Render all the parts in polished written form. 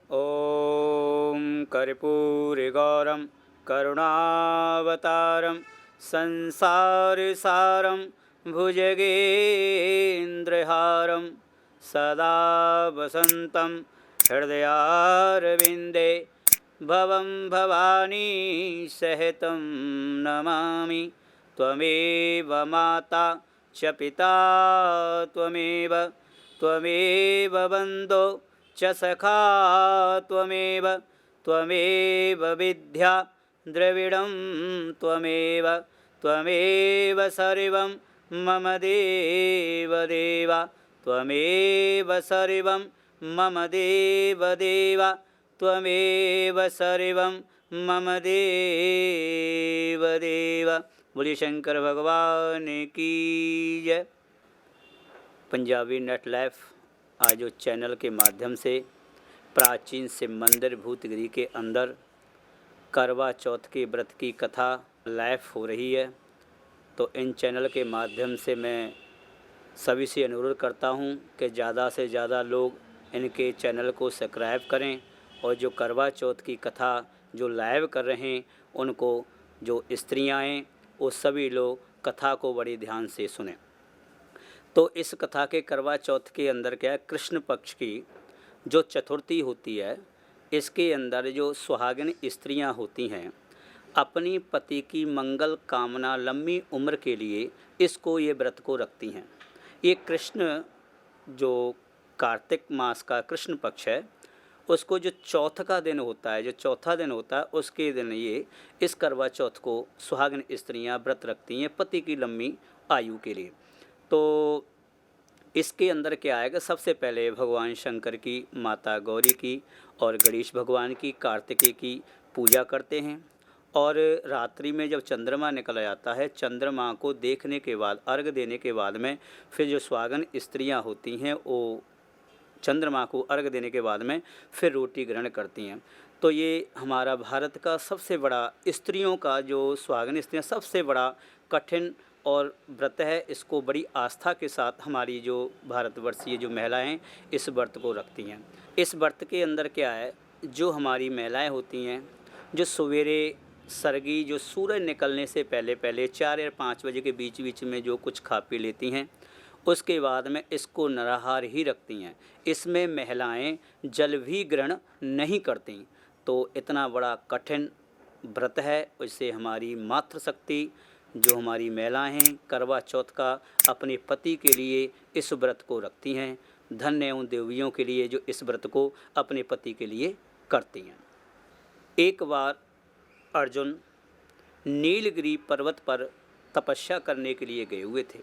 ॐ कर्पूरगौरं करुणावतारं संसारसारं भुजगेन्द्रहारं सदा वसन्तं हृदयारविन्दे भवं भवानी सहितं नमामि। त्वमेव माता च पिता त्वमेव बन्धो च सखा त्वमेव विद्या द्रविडं त्वमेव सर्वं मम देवदेव त्वमेव सर्वं मम देवदेव त्वमेव सर्वं मम देवदेव। बोलिए शंकर भगवान की जय। पंजाबी नेट लाइफ आज उस चैनल के माध्यम से प्राचीन शिव मंदिर भूतगिरी के अंदर करवा चौथ के व्रत की कथा लाइव हो रही है। तो इन चैनल के माध्यम से मैं सभी से अनुरोध करता हूं कि ज़्यादा से ज़्यादा लोग इनके चैनल को सब्सक्राइब करें और जो करवा चौथ की कथा जो लाइव कर रहे हैं उनको जो स्त्रियां हैं वो सभी लोग कथा को बड़े ध्यान से सुनें। तो इस कथा के करवा चौथ के अंदर क्या है, कृष्ण पक्ष की जो चतुर्थी होती है इसके अंदर जो सुहागिन स्त्रियां होती हैं अपनी पति की मंगल कामना लंबी उम्र के लिए इसको ये व्रत को रखती हैं। ये कृष्ण जो कार्तिक मास का कृष्ण पक्ष है उसको जो चौथ का दिन होता है, जो चौथा दिन होता है उसके दिन ये इस करवा चौथ को सुहागिन स्त्रियां व्रत रखती हैं पति की लंबी आयु के लिए। तो इसके अंदर क्या आएगा, सबसे पहले भगवान शंकर की, माता गौरी की और गणेश भगवान की, कार्तिकेय की पूजा करते हैं। और रात्रि में जब चंद्रमा निकल जाता है, चंद्रमा को देखने के बाद, अर्घ देने के बाद में फिर जो सुहागिन स्त्रियां होती हैं वो चंद्रमा को अर्घ देने के बाद में फिर रोटी ग्रहण करती हैं। तो ये हमारा भारत का सबसे बड़ा स्त्रियों का जो सुहागिन स्त्रियां सबसे बड़ा कठिन और व्रत है। इसको बड़ी आस्था के साथ हमारी जो भारतवर्षीय जो महिलाएं इस व्रत को रखती हैं। इस व्रत के अंदर क्या है, जो हमारी महिलाएं होती हैं जो सवेरे सरगी जो सूरज निकलने से पहले पहले 4 या 5 बजे के बीच में जो कुछ खा पी लेती हैं उसके बाद में इसको निराहार ही रखती हैं। इसमें महिलाएं जल भी ग्रहण नहीं करती। तो इतना बड़ा कठिन व्रत है। इससे हमारी मातृशक्ति जो हमारी महिलाएं हैं करवा चौथ का अपने पति के लिए इस व्रत को रखती हैं। धन्य उन देवियों के लिए जो इस व्रत को अपने पति के लिए करती हैं। एक बार अर्जुन नीलगिरी पर्वत पर तपस्या करने के लिए गए हुए थे।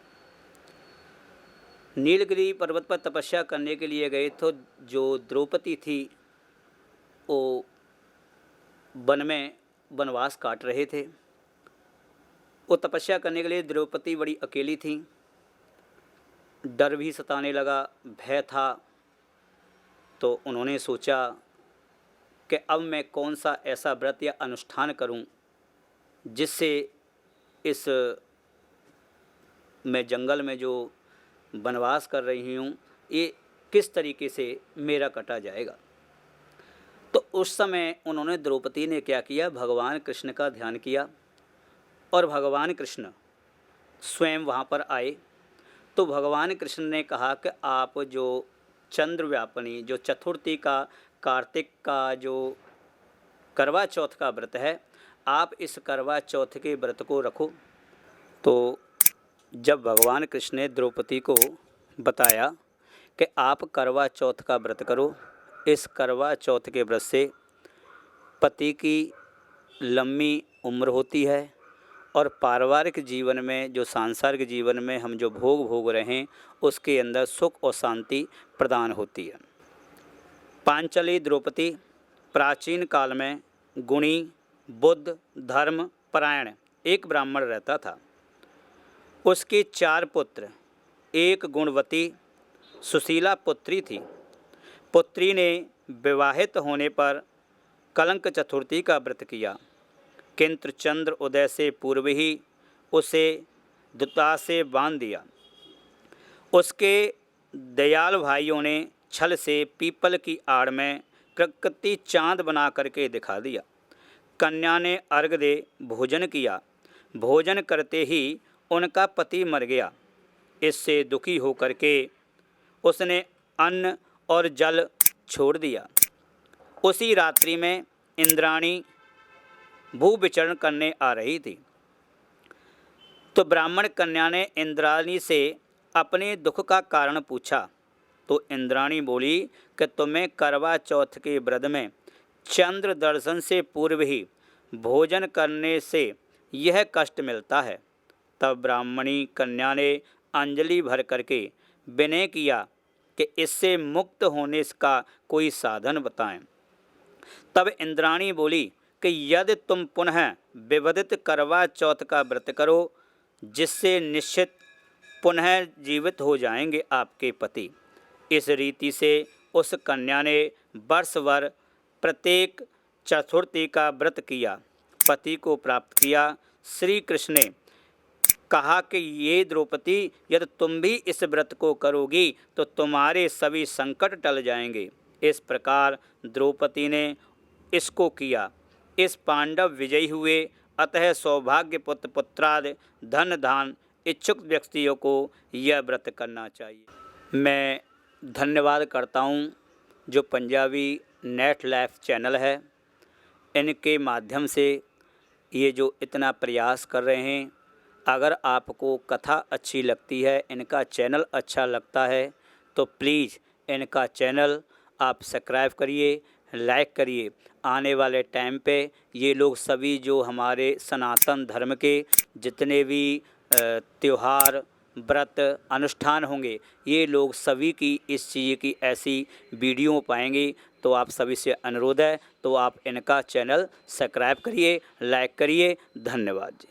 नीलगिरी पर्वत पर तपस्या करने के लिए गए तो जो द्रौपदी थी वो वन में वनवास काट रहे थे। वो तपस्या करने के लिए द्रौपदी बड़ी अकेली थी। डर भी सताने लगा, भय था। तो उन्होंने सोचा कि अब मैं कौन सा ऐसा व्रत या अनुष्ठान करूं जिससे इस मैं जंगल में जो वनवास कर रही हूँ ये किस तरीके से मेरा कटा जाएगा। तो उस समय उन्होंने द्रौपदी ने क्या किया, भगवान कृष्ण का ध्यान किया और भगवान कृष्ण स्वयं वहाँ पर आए। तो भगवान कृष्ण ने कहा कि आप जो चंद्र व्यापनी जो चतुर्थी का कार्तिक का जो करवा चौथ का व्रत है आप इस करवा चौथ के व्रत को रखो। तो जब भगवान कृष्ण ने द्रौपदी को बताया कि आप करवा चौथ का व्रत करो, इस करवा चौथ के व्रत से पति की लंबी उम्र होती है और पारिवारिक जीवन में जो सांसारिक जीवन में हम जो भोग रहे हैं उसके अंदर सुख और शांति प्रदान होती है। पांचाली द्रौपदी प्राचीन काल में गुणी, बुद्ध, धर्म परायण एक ब्राह्मण रहता था। उसके 4 पुत्र, एक गुणवती सुशीला पुत्री थी। पुत्री ने विवाहित होने पर कलंक चतुर्थी का व्रत किया, किंतु चंद्र उदय से पूर्व ही उसे दुता से बांध दिया। उसके दयाल भाइयों ने छल से पीपल की आड़ में प्रकृति चाँद बना करके दिखा दिया। कन्या ने अर्घ दे भोजन किया। भोजन करते ही उनका पति मर गया। इससे दुखी होकर के उसने अन्न और जल छोड़ दिया। उसी रात्रि में इंद्राणी भू विचरण करने आ रही थी, तो ब्राह्मण कन्या ने इंद्राणी से अपने दुख का कारण पूछा। तो इंद्राणी बोली कि तुम्हें करवा चौथ के व्रत में चंद्र दर्शन से पूर्व ही भोजन करने से यह कष्ट मिलता है। तब ब्राह्मणी कन्या ने अंजलि भर करके विनय किया कि इससे मुक्त होने का कोई साधन बताएं। तब इंद्राणी बोली कि यदि तुम पुनः विवदित करवा चौथ का व्रत करो, जिससे निश्चित पुनः जीवित हो जाएंगे आपके पति। इस रीति से उस कन्या ने वर्ष भर प्रत्येक चतुर्थी का व्रत किया, पति को प्राप्त किया। श्री कृष्ण ने कहा कि ये द्रौपदी, यदि तुम भी इस व्रत को करोगी तो तुम्हारे सभी संकट टल जाएंगे। इस प्रकार द्रौपदी ने इसको किया। इस पांडव विजयी हुए। अतः सौभाग्य पुत्र पुत्रादि धन धान इच्छुक व्यक्तियों को यह व्रत करना चाहिए। मैं धन्यवाद करता हूँ जो पंजाबी नेट लाइफ चैनल है, इनके माध्यम से ये जो इतना प्रयास कर रहे हैं। अगर आपको कथा अच्छी लगती है, इनका चैनल अच्छा लगता है, तो प्लीज़ इनका चैनल आप सब्सक्राइब करिए, लाइक करिए। आने वाले टाइम पे ये लोग सभी जो हमारे सनातन धर्म के जितने भी त्यौहार व्रत अनुष्ठान होंगे, ये लोग सभी की इस चीज़ की ऐसी वीडियो पाएंगे। तो आप सभी से अनुरोध है, तो आप इनका चैनल सब्सक्राइब करिए, लाइक करिए। धन्यवाद जी।